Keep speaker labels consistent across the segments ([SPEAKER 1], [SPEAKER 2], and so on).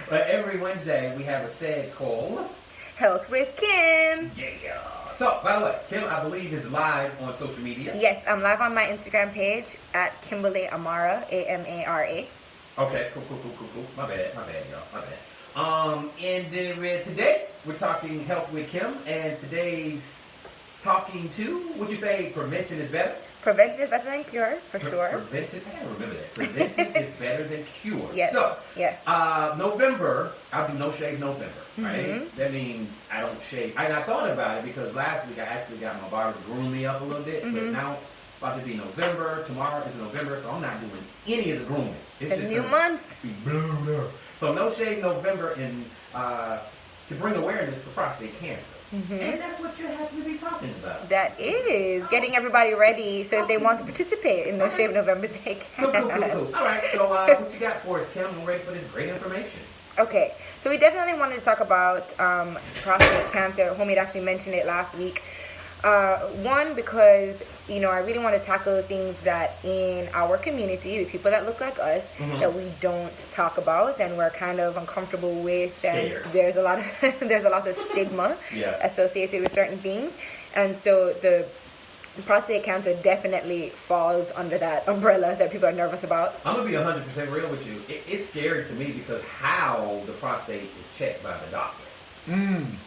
[SPEAKER 1] But every Wednesday we have a segment called
[SPEAKER 2] Health with Kim.
[SPEAKER 1] Yeah. So, by the way, Kim, I believe, is live on social media.
[SPEAKER 2] Yes, I'm live on my Instagram page at Kimberly Amara, Amara.
[SPEAKER 1] Okay, cool. My bad, y'all. My bad. And today we're talking health with Kim, and today's talking to, would you say prevention is better?
[SPEAKER 2] Prevention is better than cure, for sure.
[SPEAKER 1] Prevention, I gotta remember that. Prevention is better than cure.
[SPEAKER 2] Yes.
[SPEAKER 1] So,
[SPEAKER 2] yes.
[SPEAKER 1] November, I'll do no shave November, right?
[SPEAKER 2] Mm-hmm.
[SPEAKER 1] That means I don't shave. And I thought about it because last week I actually got my barber to groom me up a little bit, but now about to be November. Tomorrow is November, so I'm not doing any of the grooming.
[SPEAKER 2] It's a new month.
[SPEAKER 1] Be blown up. So no shave November, and to bring awareness for prostate cancer. And that's what you're happy to be talking about.
[SPEAKER 2] That is getting everybody ready. So if they want to participate in No Shave November, they can.
[SPEAKER 1] Cool. All right. So what you got for us, Kim? I'm ready for this great information.
[SPEAKER 2] Okay. So we definitely wanted to talk about prostate cancer. Homie had actually mentioned it last week. One, because, I really want to tackle things that in our community, the people that look like us, that we don't talk about and we're kind of uncomfortable with. And there's a lot of stigma associated with certain things. And so the prostate cancer definitely falls under that umbrella that people are nervous about.
[SPEAKER 1] I'm going to be 100% real with you. It's scary to me because how the prostate is checked by the doctor.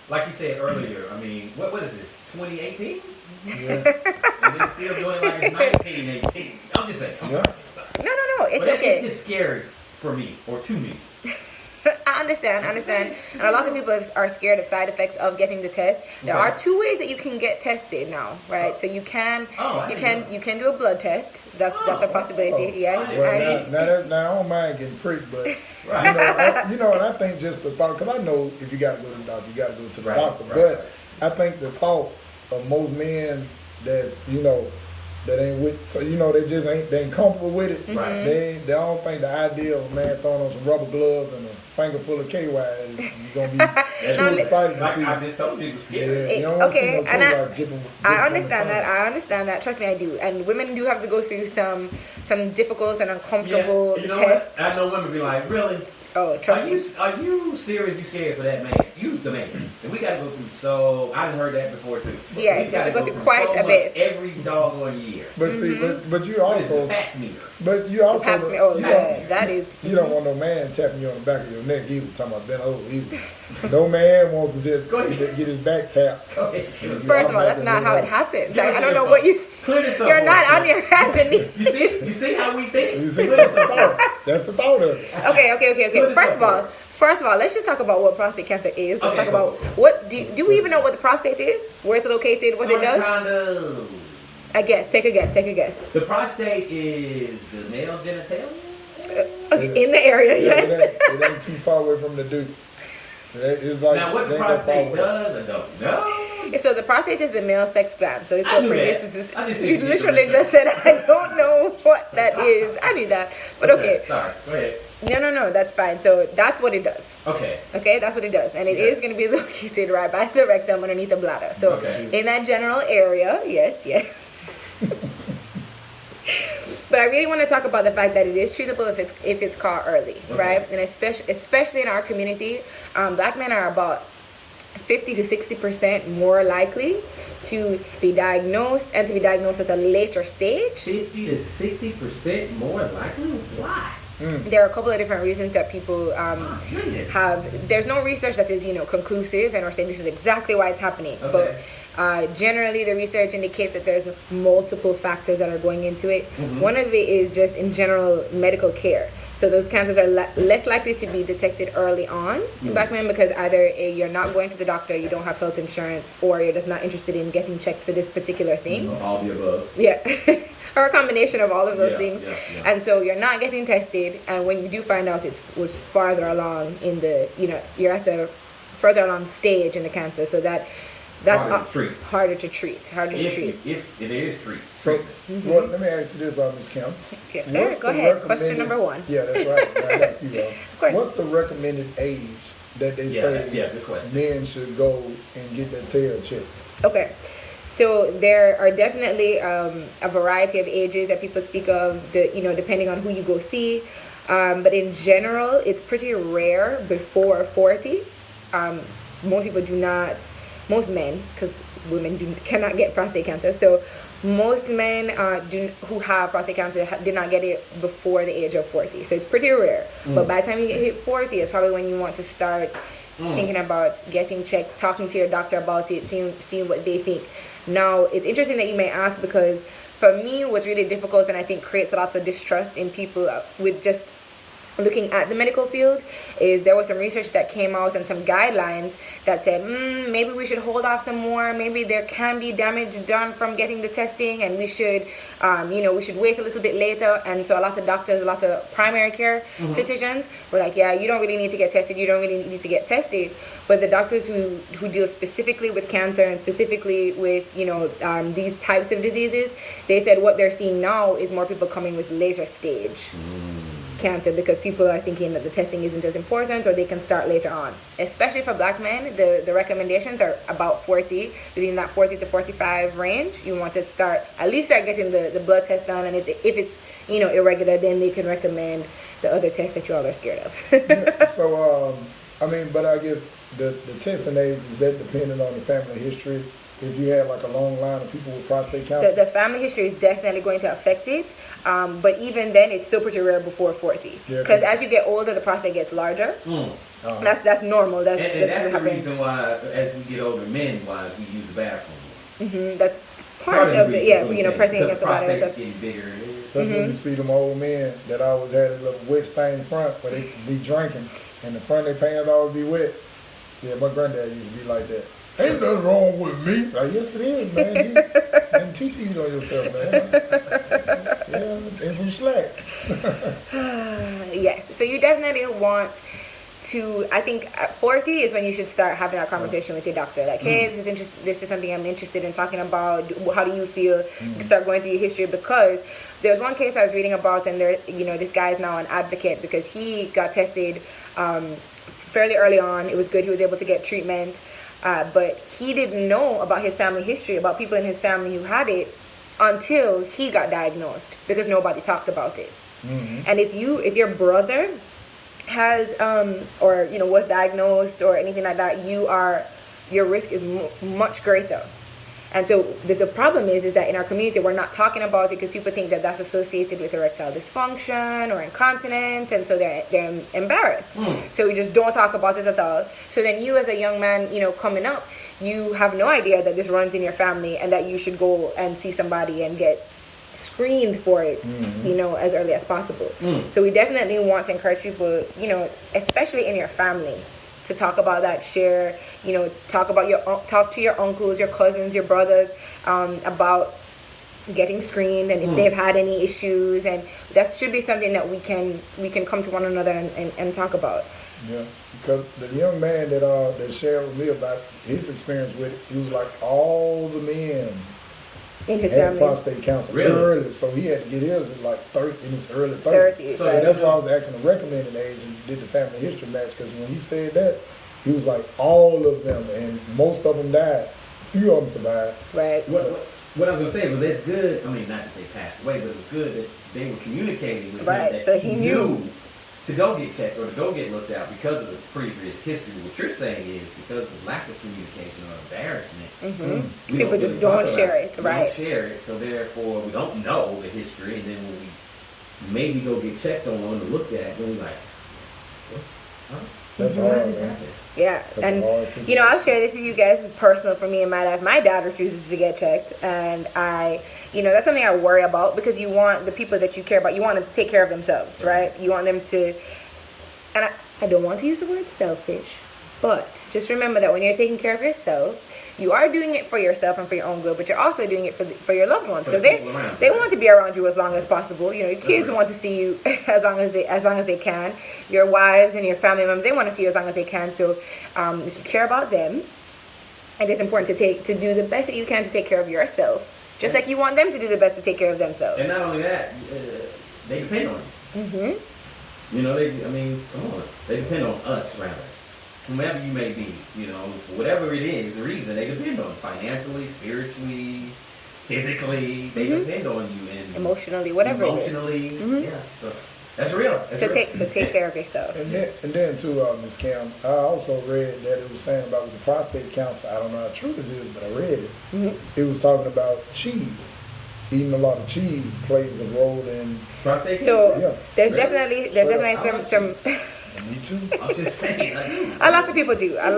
[SPEAKER 1] Like you said earlier, I mean, what is this, 2018? Yeah. And they're still doing it like it's 1918. I'm just saying. I'm sorry.
[SPEAKER 2] No, it's
[SPEAKER 1] but
[SPEAKER 2] okay.
[SPEAKER 1] It's just scary for me, or to me.
[SPEAKER 2] I understand. And a lot of people are scared of side effects of getting the test. There are two ways that you can get tested now, right? So you can do a blood test. That's a possibility. Yes.
[SPEAKER 3] Now I don't mind getting pricked, but and I think just the thought, because I know if you got to go to the doctor, you got to go to the doctor. But I think the thought of most men that's that ain't with, so they ain't comfortable with it.
[SPEAKER 1] Right.
[SPEAKER 3] They don't think the idea of a man throwing on some rubber gloves and a finger full of KY is you're gonna be too excited to see.
[SPEAKER 1] I just told you it was scary.
[SPEAKER 3] Yeah, you don't want to see no KY dripping.
[SPEAKER 2] I understand that. Trust me, I do. And women do have to go through some difficult and uncomfortable tests.
[SPEAKER 1] What? I know women be like, really?
[SPEAKER 2] Oh, trust me.
[SPEAKER 1] Are you serious? You scared for that man? You's the man. And we got to go through I've heard that before too.
[SPEAKER 2] Yeah, you have to go through quite a bit.
[SPEAKER 1] Every doggone year.
[SPEAKER 3] But see, but you also.
[SPEAKER 1] Pap smear.
[SPEAKER 3] But you also.
[SPEAKER 2] That is.
[SPEAKER 3] You don't want no man tapping you on the back of your neck either. Talking about bent over either. No man wants to just get his back tapped.
[SPEAKER 2] First of all, that's not how it happens. I don't know what you. You're not on your hands and knees.
[SPEAKER 1] You see how we think?
[SPEAKER 3] You see, that's the thought. That's the thought of it.
[SPEAKER 2] Okay. First of all, let's just talk about what prostate cancer is. Let's talk about what do we even know what the prostate is? Where it's located? What it does?
[SPEAKER 1] Kind of.
[SPEAKER 2] I guess. Take a guess.
[SPEAKER 1] The prostate is the male genitalia.
[SPEAKER 2] In the area, yes.
[SPEAKER 3] It ain't too far away from the dude. It's like,
[SPEAKER 1] now, what the prostate does, I don't know.
[SPEAKER 2] So the prostate is the male sex gland. So it's what produces. You
[SPEAKER 1] literally
[SPEAKER 2] just said, I don't know what that is. I knew that, but okay.
[SPEAKER 1] Sorry. Go ahead.
[SPEAKER 2] No, that's fine. So that's what it does.
[SPEAKER 1] Okay,
[SPEAKER 2] that's what it does. And it is going to be located right by the rectum underneath the bladder. So in that general area, yes. But I really want to talk about the fact that it is treatable if it's caught early, right? And especially in our community, black men are about 50 to 60% more likely to be diagnosed and to be diagnosed at a later stage.
[SPEAKER 1] 50 to 60% more likely? Why?
[SPEAKER 2] There are a couple of different reasons that people have. There's no research that is, conclusive and we're saying this is exactly why it's happening. But generally, the research indicates that there's multiple factors that are going into it. One of it is just in general medical care. So those cancers are less likely to be detected early on in black men because either you're not going to the doctor, you don't have health insurance, or you're just not interested in getting checked for this particular thing.
[SPEAKER 1] All the above.
[SPEAKER 2] Yeah. Or a combination of all of those things. And so you're not getting tested, and when you do find out it was farther along in the, you're at a further along stage in the cancer, so that's harder to treat.
[SPEAKER 1] If it is treated.
[SPEAKER 3] So, well, let me ask you this, Ms. Kim.
[SPEAKER 2] Yes, sir. Go ahead. Question number one.
[SPEAKER 3] Yeah, that's right. I got a few
[SPEAKER 2] of course.
[SPEAKER 3] What's the recommended age that they say men should go and get their tail checked?
[SPEAKER 2] Okay. So there are definitely a variety of ages that people speak of, depending on who you go see. But in general, it's pretty rare before 40. Most people do not, most men, because women cannot get prostate cancer. So most men who have prostate cancer did not get it before the age of 40. So it's pretty rare. But by the time you hit 40, it's probably when you want to start thinking about getting checked, talking to your doctor about it, seeing what they think. Now, it's interesting that you may ask, because for me, what's really difficult and I think creates a lot of distrust in people with just looking at the medical field is there was some research that came out and some guidelines that said maybe we should hold off some more, maybe there can be damage done from getting the testing, and we should we should wait a little bit later. And so a lot of doctors, a lot of primary care physicians were like, yeah, you don't really need to get tested, but the doctors who deal specifically with cancer and specifically with these types of diseases, they said what they're seeing now is more people coming with later stage cancer, because people are thinking that the testing isn't as important, or they can start later on. Especially for black men, the recommendations are about 40, between that 40 to 45 range. You want to at least start getting the blood test done, and if it's irregular, then they can recommend the other tests that you all are scared of.
[SPEAKER 3] So but I guess the testing age, is that dependent on the family history? If you have like a long line of people with prostate cancer,
[SPEAKER 2] the family history is definitely going to affect it. But even then, it's still pretty rare before 40. Because as you get older, the prostate gets larger. That's normal. That's
[SPEAKER 1] the reason why, as we get older, men-wise, we use the bathroom.
[SPEAKER 2] That's part of it. Pressing against the body and stuff.
[SPEAKER 1] Getting bigger.
[SPEAKER 3] That's when you see them old men that always had a little wet stain front, but they be drinking, and the front of their pants always be wet. Yeah, my granddad used to be like that. Ain't nothing wrong with me. Like, yes, it is, man. And TT on yourself, man. Yeah, and some slacks.
[SPEAKER 2] Yes. So you definitely want to, I think at 40 is when you should start having that conversation with your doctor. Like, hey, this is something I'm interested in talking about. How do you feel? Start going through your history, because there was one case I was reading about, and this guy is now an advocate because he got tested fairly early on. It was good. He was able to get treatment. But he didn't know about his family history, about people in his family who had it, until he got diagnosed, because nobody talked about it. And if your brother has was diagnosed or anything like that, your risk is much greater. And so the problem is that in our community, we're not talking about it because people think that that's associated with erectile dysfunction or incontinence, and so they're embarrassed. So we just don't talk about it at all. So then you, as a young man, coming up, you have no idea that this runs in your family, and that you should go and see somebody and get screened for it, as early as possible. So we definitely want to encourage people, especially in your family, to talk about that, share, talk to your uncles, your cousins, your brothers, about getting screened, and if they've had any issues, and that should be something that we can come to one another and talk about.
[SPEAKER 3] Yeah, because the young man that shared with me about his experience with it, he was like, all the men
[SPEAKER 2] in his
[SPEAKER 3] had
[SPEAKER 2] family
[SPEAKER 3] prostate cancer early, so he had to get his in his early 30s. So
[SPEAKER 2] right.
[SPEAKER 3] That's why I was asking the recommended age and did the family history match, because when he said that, he was like, all of them, and most of them died. Few of them survived.
[SPEAKER 2] Right.
[SPEAKER 1] What I was going to say was, that's good. I mean, not that they passed away, but it was good that they were communicating with him, that
[SPEAKER 2] so he knew
[SPEAKER 1] to go get checked or to go get looked at because of the previous history. What you're saying is because of lack of communication or embarrassment.
[SPEAKER 2] People just don't share it, right?
[SPEAKER 1] We don't share it, so therefore we don't know the history, and then when we maybe go get checked on or looked at, then we're like, what? Huh?
[SPEAKER 3] That's hard, man.
[SPEAKER 2] Yeah, and I'll share this with you guys. This is personal for me in my life. My dad refuses to get checked, and that's something I worry about, because you want the people that you care about, you want them to take care of themselves, right? You want them to, and I don't want to use the word selfish, but just remember that when you're taking care of yourself, you are doing it for yourself and for your own good, but you're also doing it for your loved ones, because they want to be around you as long as possible. Your kids want to see you as long as they can. Your wives and your family members, they want to see you as long as they can. So if you care about them, it is important to do the best that you can to take care of yourself, just like you want them to do the best to take care of themselves.
[SPEAKER 1] And not only that, they depend on you. Come on, they depend on us, rather. Whomever you may be, for whatever it is, the reason they depend on, financially, spiritually, physically, they depend on you, and
[SPEAKER 2] emotionally, whatever it is.
[SPEAKER 1] Yeah. So That's real. That's real.
[SPEAKER 2] Take care of yourself.
[SPEAKER 3] And then too, Ms. Cam, I also read that it was saying about with the prostate cancer. I don't know how true this is, but I read it. It was talking about cheese. Eating a lot of cheese plays a role in
[SPEAKER 1] prostate cancer.
[SPEAKER 2] So
[SPEAKER 3] yeah.
[SPEAKER 2] there's definitely some.
[SPEAKER 3] Me too.
[SPEAKER 1] I'm just saying.
[SPEAKER 2] A lot of people do. A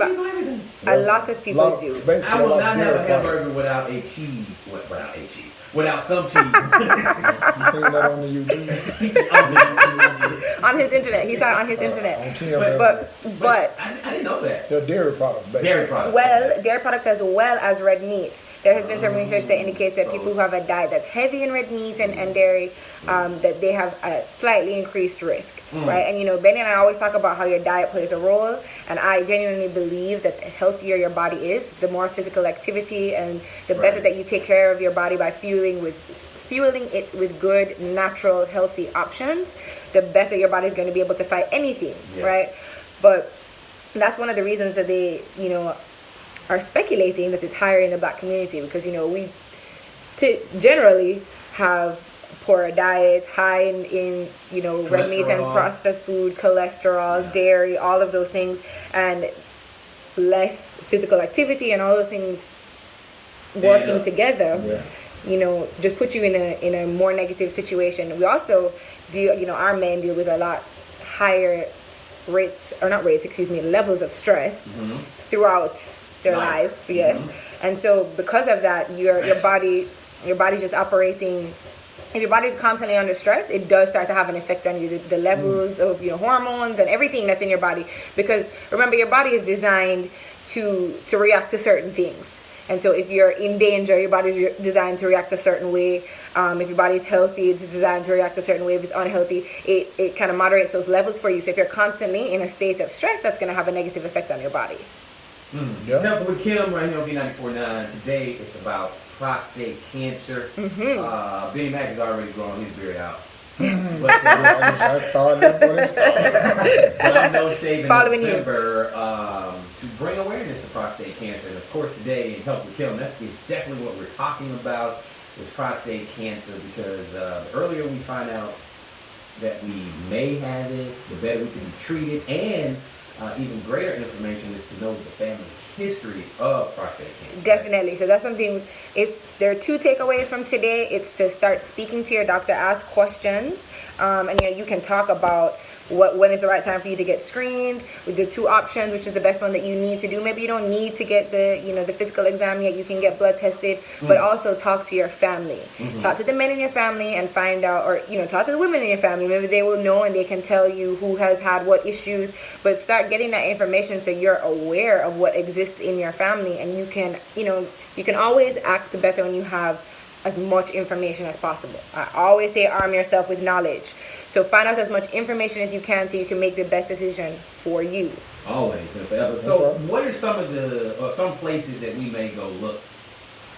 [SPEAKER 2] lot of people do.
[SPEAKER 1] I will not have a hamburger without a cheese. Without some cheese.
[SPEAKER 3] You seen that on the YouTube?
[SPEAKER 2] On his internet. He saw it on his internet. But
[SPEAKER 1] I didn't know that.
[SPEAKER 3] They're dairy products, basically.
[SPEAKER 1] Dairy products.
[SPEAKER 2] Well, dairy products as well as red meat. There has been some research that indicates that people who have a diet that's heavy in red meat and dairy, that they have a slightly increased risk, right? And, you know, Benny and I always talk about how your diet plays a role, and I genuinely believe that the healthier your body is, the more physical activity and the better that you take care of your body by fueling it with good, natural, healthy options, the better your body's going to be able to fight anything, right? But that's one of the reasons that they, you know, are speculating that it's higher in the black community because, you know, we generally have poorer diets, high in you know, red meat and processed food, cholesterol, dairy, all of those things, and less physical activity and all those things working together, you know, just put you in a more negative situation. We also deal, you know, our men deal with a lot higher levels of stress throughout their life, and so because of that, your body's just operating. If your body's constantly under stress, it does start to have an effect on you, the levels of, you know, hormones and everything that's in your body, because remember, your body is designed to react to certain things. And so if you're in danger, your body's designed to react a certain way. If your body's healthy, it's designed to react a certain way. If it's unhealthy, it kind of moderates those levels for you. So if you're constantly in a state of stress, that's going to have a negative effect on your body.
[SPEAKER 1] Helping with Kim right here on B94.9. Today it's about prostate cancer. Benny Mac has already grown his beard out.
[SPEAKER 3] I started when it started.
[SPEAKER 1] But I'm No Shave in November to bring awareness to prostate cancer. And of course today in Help with Kim, that is definitely what we're talking about, is prostate cancer, because the earlier we find out that we may have it, the better we can be treated, and even greater information is to know the family history of prostate cancer.
[SPEAKER 2] Definitely. So that's something, if there are two takeaways from today, it's to start speaking to your doctor, ask questions, and you know, you can talk about when is the right time for you to get screened, with the two options, which is the best one that you need to do. Maybe you don't need to get the physical exam yet. You can get blood tested, but also talk to your family. Talk to the men in your family and find out, or talk to the women in your family. Maybe they will know and they can tell you who has had what issues. But start getting that information so you're aware of what exists in your family, and you can always act better when you have as much information as possible. I always say arm yourself with knowledge. So find out as much information as you can so you can make the best decision for you.
[SPEAKER 1] Always and forever. So what are some places that we may go look?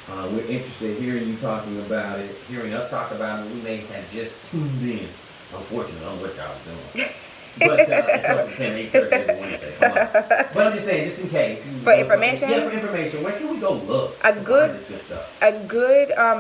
[SPEAKER 1] We're interested in hearing you talking about it, hearing us talk about it. We may have just tuned in. Unfortunately, I don't know what y'all doing. But it's open 10, 8:30 every Wednesday. Come on. But I'm just saying, just in case.
[SPEAKER 2] For information?
[SPEAKER 1] Yeah, for information. Where can we go look?
[SPEAKER 2] A good
[SPEAKER 1] stuff?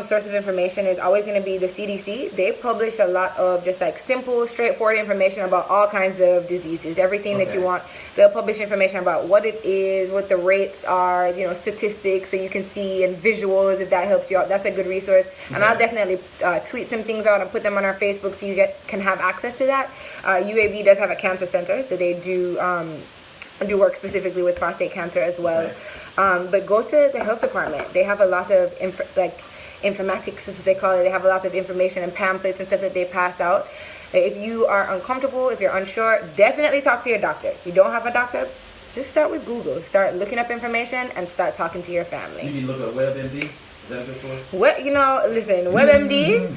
[SPEAKER 2] Source of information is always going to be the CDC. They publish a lot of just like simple, straightforward information about all kinds of diseases, everything that you want. They'll publish information about what it is, what the rates are, statistics, so you can see, and visuals if that helps you out. That's a good resource. And I'll definitely tweet some things out and put them on our Facebook so you can have access to that. UAB does have a cancer center, so they do work specifically with prostate cancer as well. But go to the health department. They have a lot of informatics is what they call it. They have a lot of information and pamphlets and stuff that they pass out. If you are uncomfortable, if you're unsure, definitely talk to your doctor. If you don't have a doctor, just start with Google. Start looking up information and start talking to your family.
[SPEAKER 1] You need to look up WebMD. Is that a good source?
[SPEAKER 2] Listen, WebMD,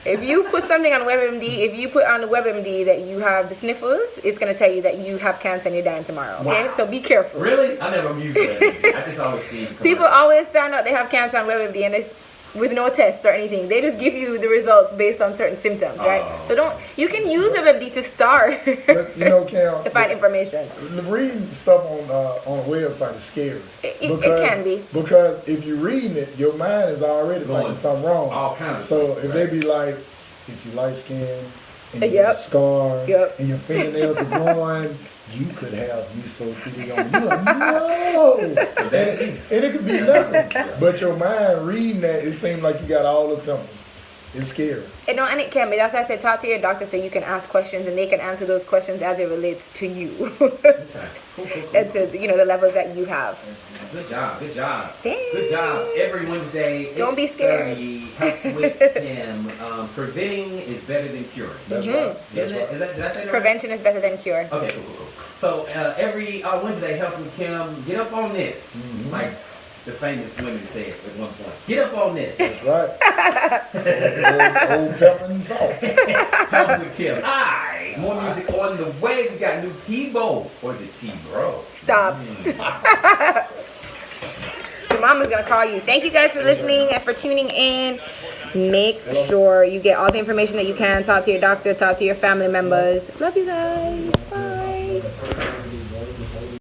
[SPEAKER 2] if you put something on WebMD, if you put on the WebMD that you have the sniffles, it's going to tell you that you have cancer and you're dying tomorrow, okay? Wow. So be careful.
[SPEAKER 1] Really? I never used WebMD. I just always see
[SPEAKER 2] people always found out they have cancer on WebMD and it's with no tests or anything. They just give you the results based on certain symptoms, right? So you can use WebMD to start
[SPEAKER 3] Cam,
[SPEAKER 2] to find information.
[SPEAKER 3] Reading stuff on a website is scary.
[SPEAKER 2] It can be.
[SPEAKER 3] Because if you're reading it, your mind is already thinking something wrong.
[SPEAKER 1] All kinds of
[SPEAKER 3] stuff, if they be like, if you light skinned and you got a scar, and your fingernails are growing, you could have mesothelioma. You're like, no. And it could be nothing. But your mind reading that, it seems like you got all the symptoms. It's scary.
[SPEAKER 2] And it can be. That's why I said talk to your doctor so you can ask questions and they can answer those questions as it relates to you.
[SPEAKER 1] Okay. Cool.
[SPEAKER 2] And to, the levels that you have.
[SPEAKER 1] Good job.
[SPEAKER 2] Thanks.
[SPEAKER 1] Good job. Every Wednesday.
[SPEAKER 2] Don't be scared.
[SPEAKER 1] Help with him. Preventing is better than curing.
[SPEAKER 3] That's right. That's right.
[SPEAKER 1] Did I say that?
[SPEAKER 2] Prevention is better than cure.
[SPEAKER 1] Okay, cool. So every Wednesday, helping with Kim, get up on this. Like the famous women said at one point. Get up on this.
[SPEAKER 3] That's right. old pepper and salt.
[SPEAKER 1] Help with Kim. Hi. More music on the way. We got new P-Bo. Or is it P-Bro?
[SPEAKER 2] Stop. Your mama's going to call you. Thank you guys for listening and for tuning in. Make sure you get all the information that you can. Talk to your doctor. Talk to your family members. Love you guys. Bye.